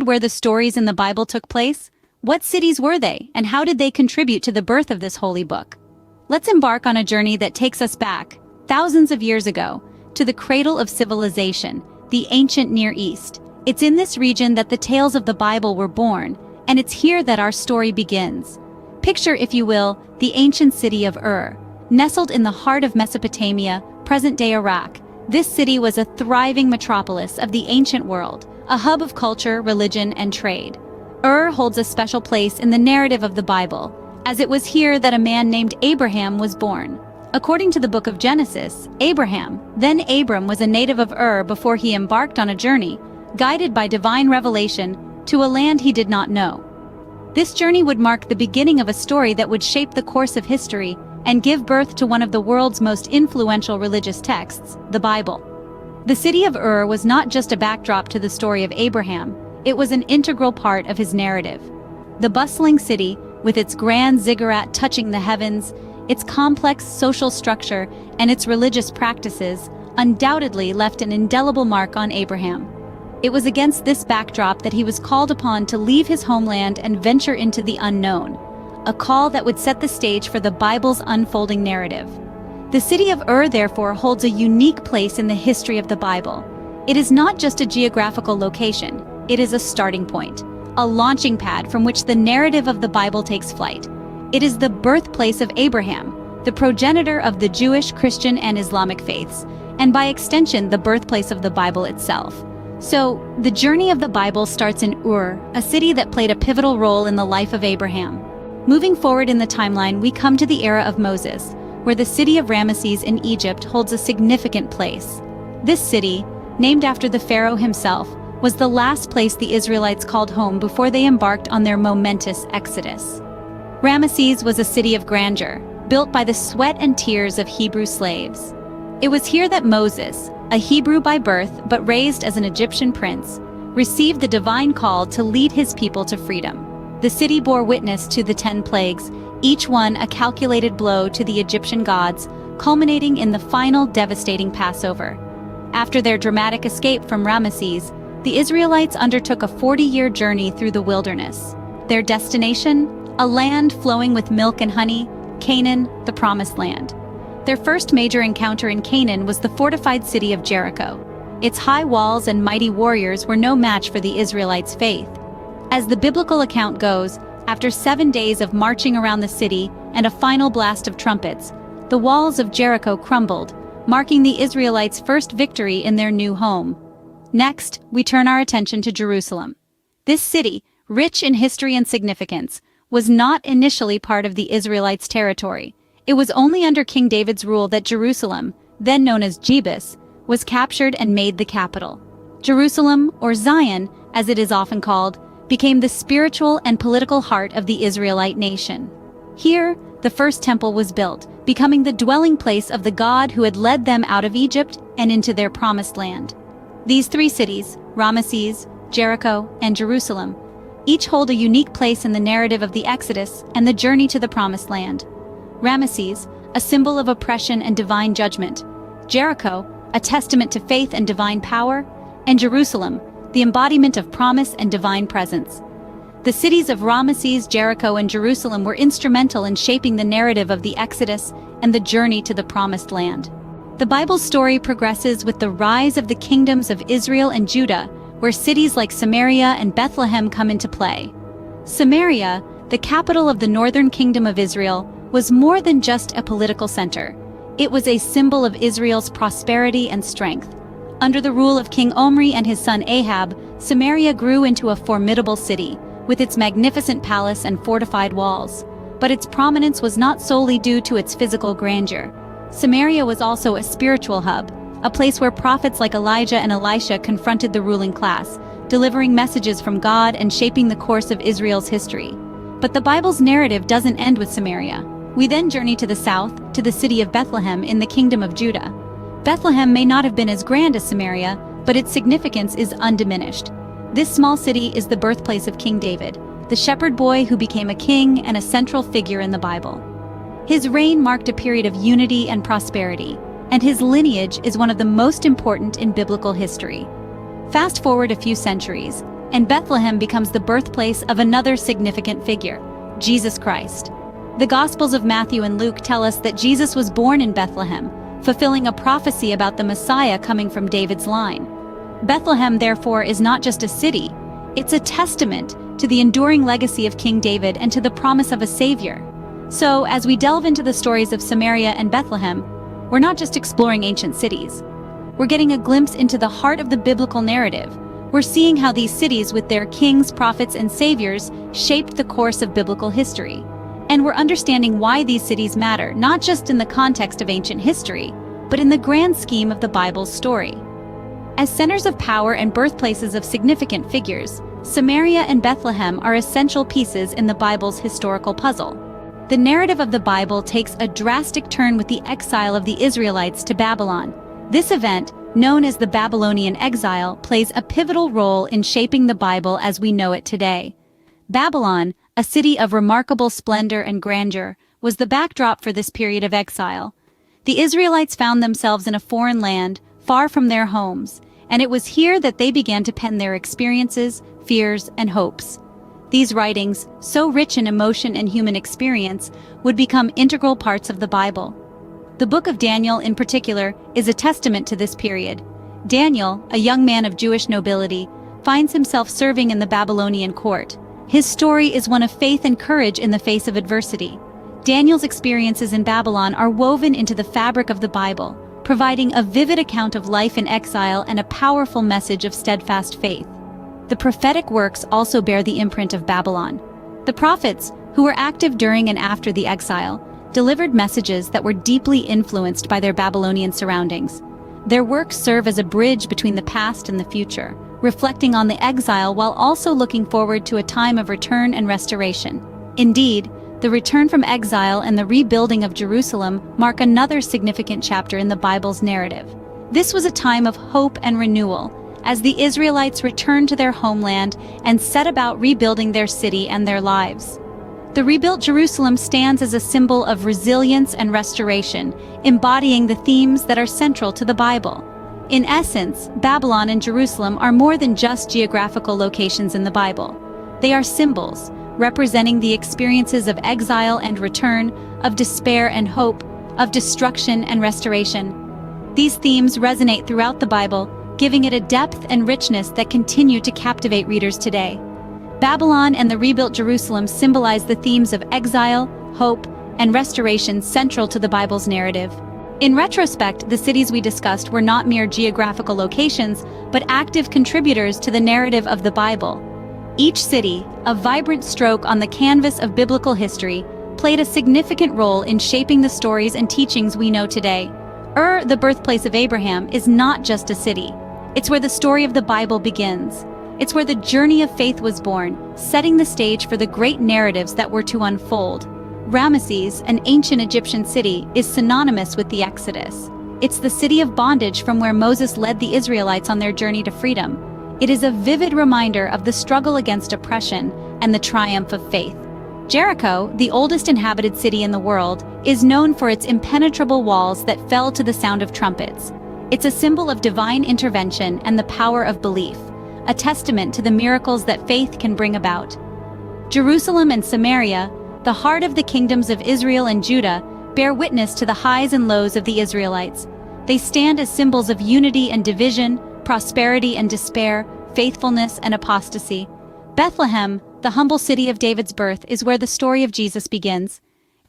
Where the stories in the Bible took place? What cities were they, and how did they contribute to the birth of this holy book? Let's embark on a journey that takes us back, thousands of years ago, to the cradle of civilization, the ancient Near East. It's in this region that the tales of the Bible were born, and it's here that our story begins. Picture, if you will, the ancient city of Ur. Nestled in the heart of Mesopotamia, present-day Iraq, this city was a thriving metropolis of the ancient world, a hub of culture, religion, and trade. Ur holds a special place in the narrative of the Bible, as it was here that a man named Abraham was born. According to the book of Genesis, Abraham, then Abram, was a native of Ur before he embarked on a journey, guided by divine revelation, to a land he did not know. This journey would mark the beginning of a story that would shape the course of history and give birth to one of the world's most influential religious texts, the Bible. The city of Ur was not just a backdrop to the story of Abraham, it was an integral part of his narrative. The bustling city, with its grand ziggurat touching the heavens, its complex social structure, and its religious practices, undoubtedly left an indelible mark on Abraham. It was against this backdrop that he was called upon to leave his homeland and venture into the unknown, a call that would set the stage for the Bible's unfolding narrative. The city of Ur, therefore, holds a unique place in the history of the Bible. It is not just a geographical location, it is a starting point, a launching pad from which the narrative of the Bible takes flight. It is the birthplace of Abraham, the progenitor of the Jewish, Christian, and Islamic faiths, and by extension, the birthplace of the Bible itself. So, the journey of the Bible starts in Ur, a city that played a pivotal role in the life of Abraham. Moving forward in the timeline, we come to the era of Moses, where the city of Ramesses in Egypt holds a significant place. This city, named after the pharaoh himself, was the last place the Israelites called home before they embarked on their momentous exodus. Ramesses was a city of grandeur, built by the sweat and tears of Hebrew slaves. It was here that Moses, a Hebrew by birth but raised as an Egyptian prince, received the divine call to lead his people to freedom. The city bore witness to the 10 plagues, each one a calculated blow to the Egyptian gods, culminating in the final devastating Passover. After their dramatic escape from Ramesses, the Israelites undertook a 40-year journey through the wilderness. Their destination? A land flowing with milk and honey, Canaan, the Promised Land. Their first major encounter in Canaan was the fortified city of Jericho. Its high walls and mighty warriors were no match for the Israelites' faith. As the biblical account goes, after 7 days of marching around the city and a final blast of trumpets, the walls of Jericho crumbled, marking the Israelites' first victory in their new home. Next, we turn our attention to Jerusalem. This city, rich in history and significance, was not initially part of the Israelites' territory. It was only under King David's rule that Jerusalem, then known as Jebus, was captured and made the capital. Jerusalem, or Zion, as it is often called, became the spiritual and political heart of the Israelite nation. Here, the first temple was built, becoming the dwelling place of the God who had led them out of Egypt and into their promised land. These 3 cities, Ramesses, Jericho, and Jerusalem, each hold a unique place in the narrative of the Exodus and the journey to the promised land. Ramesses, a symbol of oppression and divine judgment. Jericho, a testament to faith and divine power. And Jerusalem, the embodiment of promise and divine presence. The cities of Ramesses, Jericho, and Jerusalem were instrumental in shaping the narrative of the Exodus and the journey to the Promised Land. The Bible's story progresses with the rise of the kingdoms of Israel and Judah, where cities like Samaria and Bethlehem come into play. Samaria, the capital of the northern kingdom of Israel, was more than just a political center. It was a symbol of Israel's prosperity and strength. Under the rule of King Omri and his son Ahab, Samaria grew into a formidable city, with its magnificent palace and fortified walls. But its prominence was not solely due to its physical grandeur. Samaria was also a spiritual hub, a place where prophets like Elijah and Elisha confronted the ruling class, delivering messages from God and shaping the course of Israel's history. But the Bible's narrative doesn't end with Samaria. We then journey to the south, to the city of Bethlehem in the kingdom of Judah. Bethlehem may not have been as grand as Samaria, but its significance is undiminished. This small city is the birthplace of King David, the shepherd boy who became a king and a central figure in the Bible. His reign marked a period of unity and prosperity, and his lineage is one of the most important in biblical history. Fast forward a few centuries, and Bethlehem becomes the birthplace of another significant figure, Jesus Christ. The Gospels of Matthew and Luke tell us that Jesus was born in Bethlehem, fulfilling a prophecy about the Messiah coming from David's line. Bethlehem, therefore, is not just a city, it's a testament to the enduring legacy of King David and to the promise of a Savior. So, as we delve into the stories of Samaria and Bethlehem, we're not just exploring ancient cities. We're getting a glimpse into the heart of the biblical narrative. We're seeing how these cities, with their kings, prophets, and saviors, shaped the course of biblical history. And we're understanding why these cities matter, not just in the context of ancient history, but in the grand scheme of the Bible's story. As centers of power and birthplaces of significant figures, Samaria and Bethlehem are essential pieces in the Bible's historical puzzle. The narrative of the Bible takes a drastic turn with the exile of the Israelites to Babylon. This event, known as the Babylonian exile, plays a pivotal role in shaping the Bible as we know it today. Babylon, a city of remarkable splendor and grandeur, was the backdrop for this period of exile. The Israelites found themselves in a foreign land, far from their homes, and it was here that they began to pen their experiences, fears, and hopes. These writings, so rich in emotion and human experience, would become integral parts of the Bible. The book of Daniel, in particular, is a testament to this period. Daniel, a young man of Jewish nobility, finds himself serving in the Babylonian court. His story is one of faith and courage in the face of adversity. Daniel's experiences in Babylon are woven into the fabric of the Bible, providing a vivid account of life in exile and a powerful message of steadfast faith. The prophetic works also bear the imprint of Babylon. The prophets, who were active during and after the exile, delivered messages that were deeply influenced by their Babylonian surroundings. Their works serve as a bridge between the past and the future, reflecting on the exile while also looking forward to a time of return and restoration. Indeed, the return from exile and the rebuilding of Jerusalem mark another significant chapter in the Bible's narrative. This was a time of hope and renewal, as the Israelites returned to their homeland and set about rebuilding their city and their lives. The rebuilt Jerusalem stands as a symbol of resilience and restoration, embodying the themes that are central to the Bible. In essence, Babylon and Jerusalem are more than just geographical locations in the Bible. They are symbols, representing the experiences of exile and return, of despair and hope, of destruction and restoration. These themes resonate throughout the Bible, giving it a depth and richness that continue to captivate readers today. Babylon and the rebuilt Jerusalem symbolize the themes of exile, hope, and restoration central to the Bible's narrative. In retrospect, the cities we discussed were not mere geographical locations, but active contributors to the narrative of the Bible. Each city, a vibrant stroke on the canvas of biblical history, played a significant role in shaping the stories and teachings we know today. The birthplace of Abraham, is not just a city. It's where the story of the Bible begins. It's where the journey of faith was born, setting the stage for the great narratives that were to unfold. Ramesses, an ancient Egyptian city, is synonymous with the Exodus. It's the city of bondage from where Moses led the Israelites on their journey to freedom. It is a vivid reminder of the struggle against oppression and the triumph of faith. Jericho, the oldest inhabited city in the world, is known for its impenetrable walls that fell to the sound of trumpets. It's a symbol of divine intervention and the power of belief, a testament to the miracles that faith can bring about. Jerusalem and Samaria, the heart of the kingdoms of Israel and Judah, bear witness to the highs and lows of the Israelites. They stand as symbols of unity and division, prosperity and despair, faithfulness and apostasy. Bethlehem, the humble city of David's birth, is where the story of Jesus begins.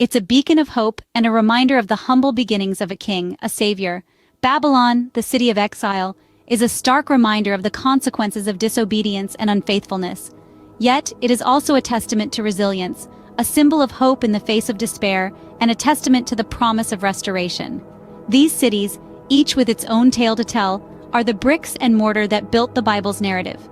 It's a beacon of hope and a reminder of the humble beginnings of a king, a savior. Babylon, the city of exile, is a stark reminder of the consequences of disobedience and unfaithfulness. Yet, it is also a testament to resilience, a symbol of hope in the face of despair, and a testament to the promise of restoration. These cities, each with its own tale to tell, are the bricks and mortar that built the Bible's narrative.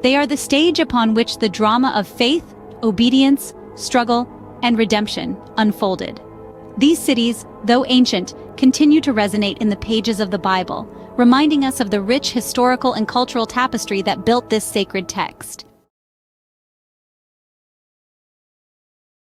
They are the stage upon which the drama of faith, obedience, struggle, and redemption unfolded. These cities, though ancient, continue to resonate in the pages of the Bible, reminding us of the rich historical and cultural tapestry that built this sacred text.